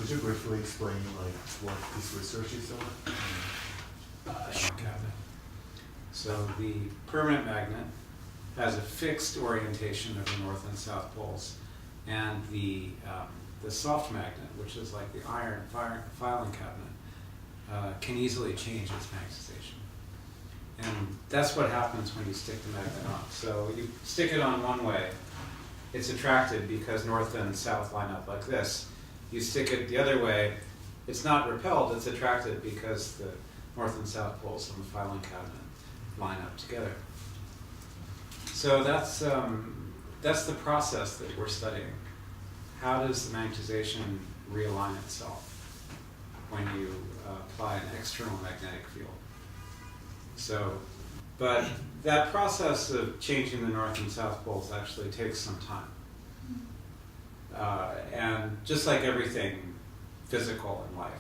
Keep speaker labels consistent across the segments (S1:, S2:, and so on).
S1: could you briefly explain like what this research is on?
S2: Sure. So the permanent magnet has a fixed orientation of the north and south poles, and the soft magnet, which is like the iron filing cabinet, can easily change its magnetization. And that's what happens when you stick the magnet on. So you stick it on one way, it's attracted because north and south line up like this. You stick it the other way, it's not repelled, it's attracted because the north and south poles on the filing cabinet line up together. So that's the process that we're studying. How does the magnetization realign itself when you apply an external magnetic field? So, but that process of changing the north and south poles actually takes some time. And just like everything physical in life,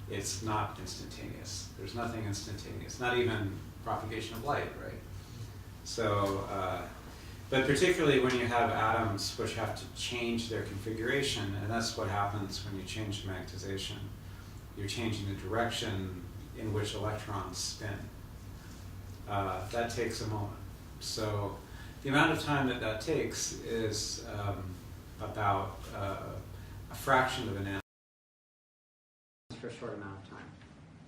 S2: it's not instantaneous. There's nothing instantaneous, not even propagation of light, right? So, but particularly when you have atoms which have to change their configuration, and that's what happens when you change the magnetization. You're changing the direction in which electrons spin. That takes a moment. So the amount of time that takes is about a fraction of an nano.
S3: For a short amount of time.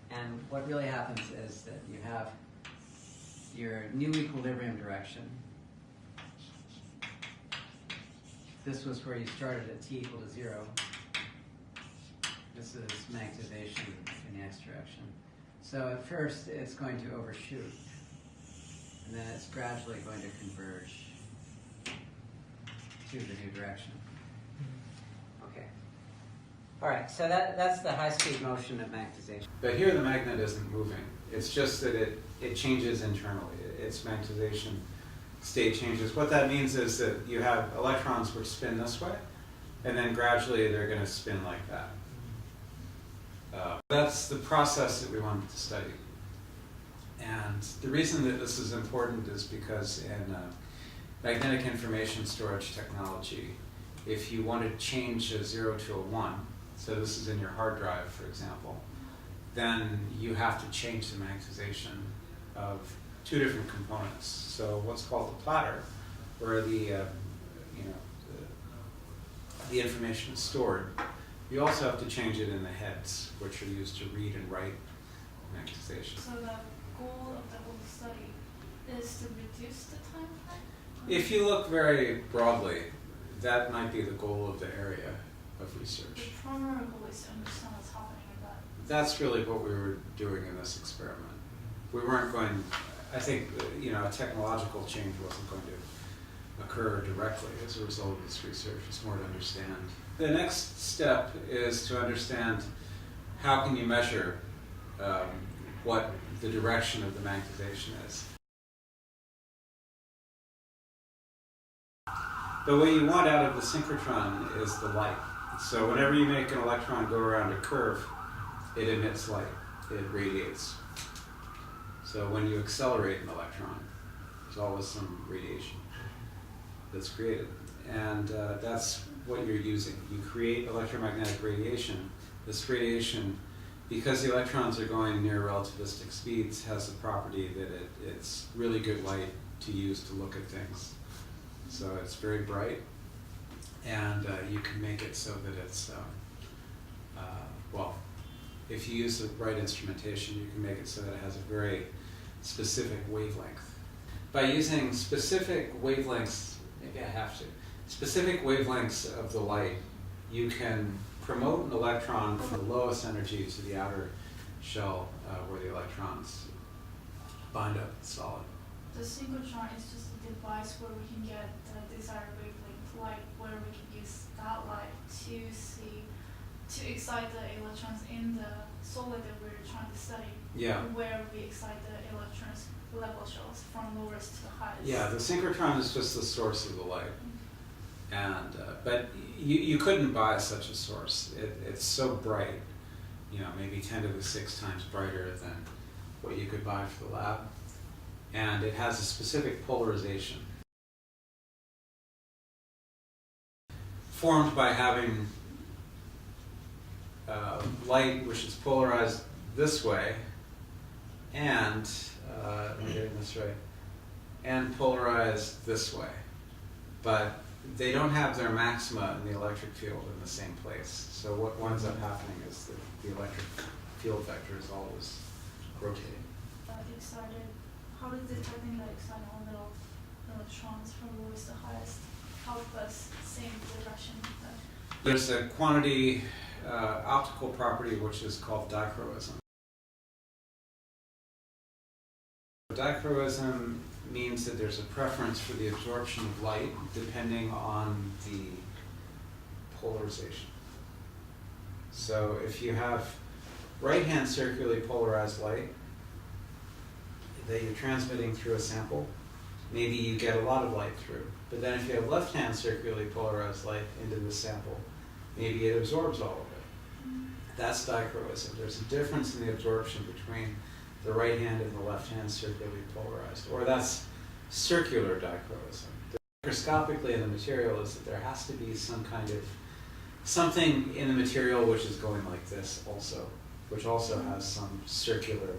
S3: And what really happens is that you have your new equilibrium direction. This was where you started at t equal to 0. This is magnetization in the x direction. So at first it's going to overshoot, and then it's gradually going to converge to the new direction. Okay. All right, so that's the high-speed motion of magnetization.
S2: But here the magnet isn't moving. It's just that it changes internally. Its magnetization state changes. What that means is that you have electrons which spin this way, and then gradually they're going to spin like that. That's the process that we wanted to study. And the reason that this is important is because in magnetic information storage technology, if you want to change a 0 to a 1, so this is in your hard drive, for example, then you have to change the magnetization of two different components. So what's called the platter, where the information is stored. You also have to change it in the heads, which are used to read and write magnetization.
S4: So the goal of the whole study is to reduce the time frame?
S2: If you look very broadly, that might be the goal of the area of research.
S4: The primary goal is to understand what's happening in that.
S2: That's really what we were doing in this experiment. We weren't going, I think, a technological change wasn't going to occur directly as a result of this research. It's more to understand. The next step is to understand how can you measure what the direction of the magnetization is. But what you want out of the synchrotron is the light. So whenever you make an electron go around a curve, it emits light, it radiates. So when you accelerate an electron, there's always some radiation that's created. And that's what you're using. You create electromagnetic radiation. This radiation, because the electrons are going near relativistic speeds, has the property that it's really good light to use to look at things. So it's very bright, and you can make it so that it's, if you use the right instrumentation, you can make it so that it has a very specific wavelength. By using specific wavelengths, maybe I have to, specific wavelengths of the light, you can promote an electron from the lowest energy to the outer shell where the electrons bind up the solid.
S4: The synchrotron is just a device where we can get the desired wavelength light, where we can use that light to excite the electrons in the solid that we're trying to study.
S2: Yeah.
S4: Where we excite the electrons level shells from lowest to the highest.
S2: Yeah, the synchrotron is just the source of the light. And but you couldn't buy such a source. It's so bright, maybe 10 to the 6 times brighter than what you could buy for the lab. And it has a specific polarization formed by having light which is polarized this way and, am I getting this right? And polarized this way. But they don't have their maxima in the electric field in the same place. So what winds up happening is that the electric field vector is always rotating.
S4: Excited. How does detecting the excited orbital electrons from lowest to highest help us see the direction that?
S2: There's a quantity optical property which is called dichroism. Dichroism means that there's a preference for the absorption of light depending on the polarization. So if you have right-hand circularly polarized light that you're transmitting through a sample, maybe you get a lot of light through. But then if you have left-hand circularly polarized light into the sample, maybe it absorbs all of it. That's dichroism. There's a difference in the absorption between the right hand and the left hand circularly polarized, or that's circular dichroism. Microscopically in the material is that there has to be some kind of something in the material which is going like this also, which also has some circular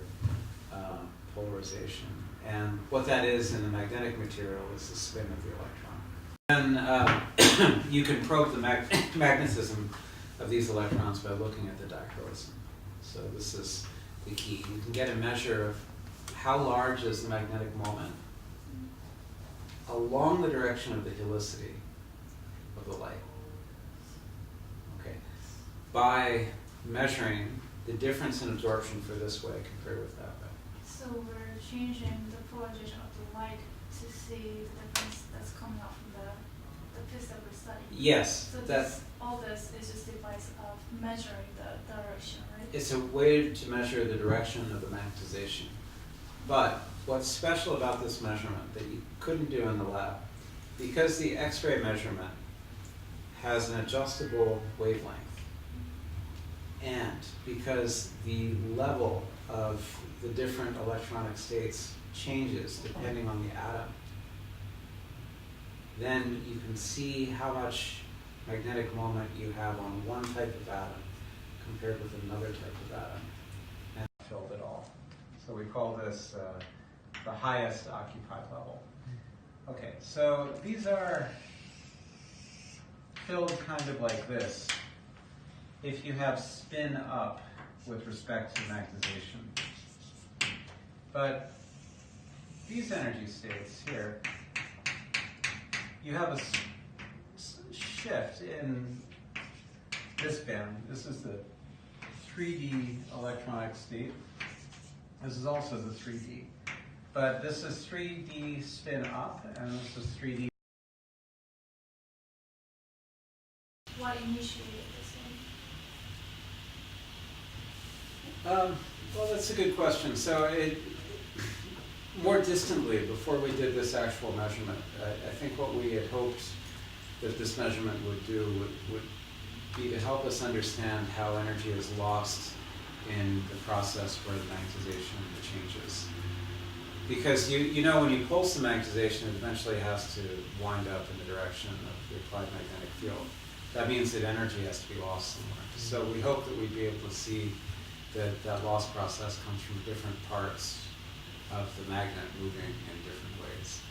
S2: polarization. And what that is in the magnetic material is the spin of the electron. Then you can probe the magnetism of these electrons by looking at the dichroism. So this is the key. You can get a measure of how large is the magnetic moment along the direction of the helicity of the light. Okay. By measuring the difference in absorption for this way compared with that way.
S4: So we're changing the polarization of the light to see the difference that's coming out from the piece that we're studying.
S2: Yes.
S4: So all this is just a device of measuring the direction, right?
S2: It's a way to measure the direction of the magnetization. But what's special about this measurement that you couldn't do in the lab, because the X-ray measurement has an adjustable wavelength, and because the level of the different electronic states changes depending on the atom, then you can see how much magnetic moment you have on one type of atom compared with another type of atom. And filled it all. So we call this the highest occupied level. Okay, so these are filled kind of like this if you have spin up with respect to magnetization. But these energy states here, you have a shift in this band. This is the 3D electronic state. This is also the 3D. But this is 3D spin up, and this is 3D.
S4: What initiated this one?
S2: Well, that's a good question. So more distantly, before we did this actual measurement, I think what we had hoped that this measurement would do would be to help us understand how energy is lost in the process where the magnetization changes. Because you know when you pulse the magnetization, it eventually has to wind up in the direction of the applied magnetic field. That means that energy has to be lost somewhere. So we hope that we'd be able to see that that loss process comes from different parts of the magnet moving in different ways.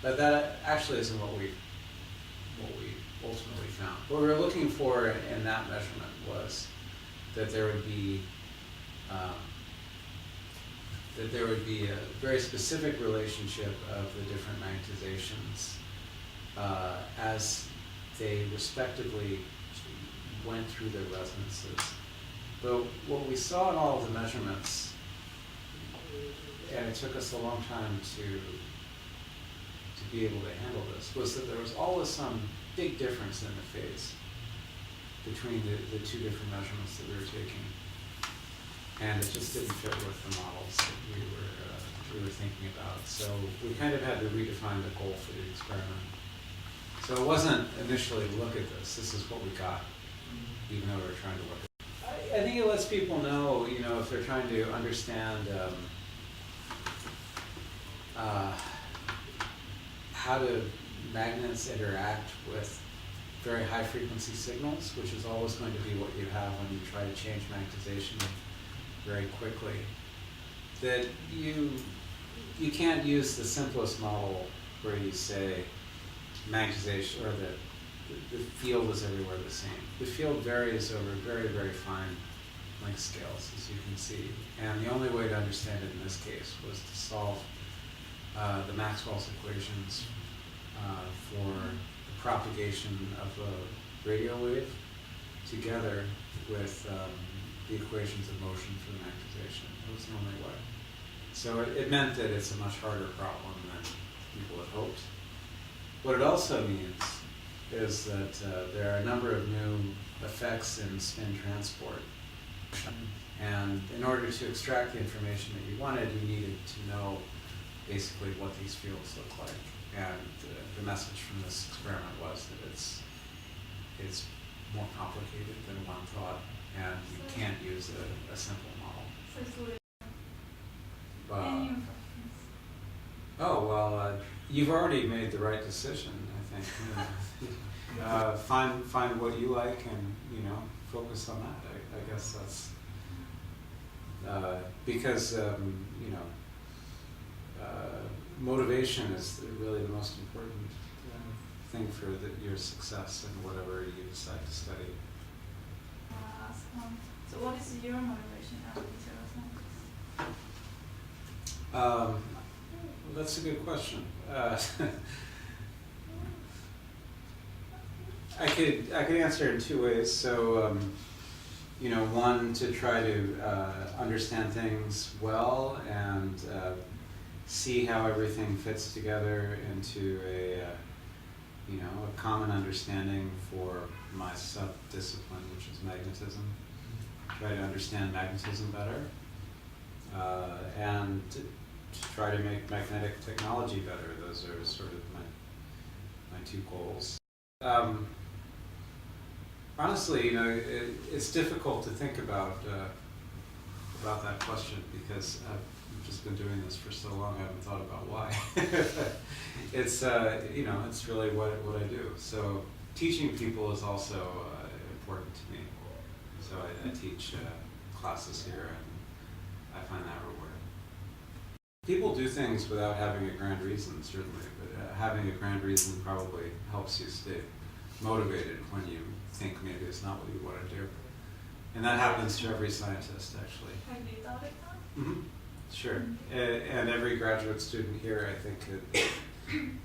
S2: But that actually isn't what we ultimately found. What we were looking for in that measurement was that there would be a very specific relationship of the different magnetizations as they respectively went through their resonances. But what we saw in all of the measurements, and it took us a long time to be able to handle this, was that there was always some big difference in the phase between the two different measurements that we were taking. And it just didn't fit with the models that we were thinking about. So we kind of had to redefine the goal for the experiment. So it wasn't initially look at this is what we got, even though we were trying to look at it. I think it lets people know, if they're trying to understand how do magnets interact with very high frequency signals, which is always going to be what you have when you try to change magnetization very quickly. That you can't use the simplest model where you say magnetization or the field is everywhere the same. The field varies over very, very fine length scales, as you can see. And the only way to understand it in this case was to solve the Maxwell's equations for the propagation of a radio wave together with the equations of motion for the magnetization. That was the only way. So it meant that it's a much harder problem than people had hoped. What it also means is that there are a number of new effects in spin transport. And in order to extract the information that you wanted, you needed to know basically what these fields look like. And the message from this experiment was that it's more complicated than one thought, and you can't use a simple model.
S4: So it's really any impressions?
S2: Oh, well, you've already made the right decision, I think. You know. Find what you like and, you know, focus on that. I guess that's because, you know, motivation is really the most important thing for your success in whatever you decide to study.
S4: So what is your motivation out of material science?
S2: That's a good question. I could answer it in two ways. So, you know, one, to try to understand things well and see how everything fits together into a you know, a common understanding for my sub-discipline, which is magnetism. Try to understand magnetism better, and to try to make magnetic technology better. Those are sort of my two goals. Honestly, you know, it's difficult to think about that question because I've just been doing this for so long. I haven't thought about why. It's you know, it's really what I do. So teaching people is also important to me. So I teach classes here, and I find that rewarding. People do things without having a grand reason, certainly, but having a grand reason probably helps you stay motivated when you think maybe it's not what you want to do. And that happens to every scientist, actually.
S4: Have you thought it now?
S2: Mm-hmm. Sure. And every graduate student here, I think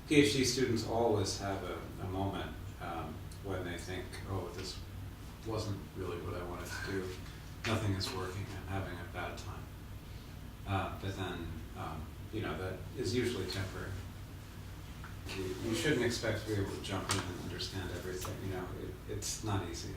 S2: PhD students always have a moment when they think, oh, this wasn't really what I wanted to do. Nothing is working. I'm having a bad time. But then, you know, that is usually temporary. You shouldn't expect to be able to jump in and understand everything. You know, it's not easy.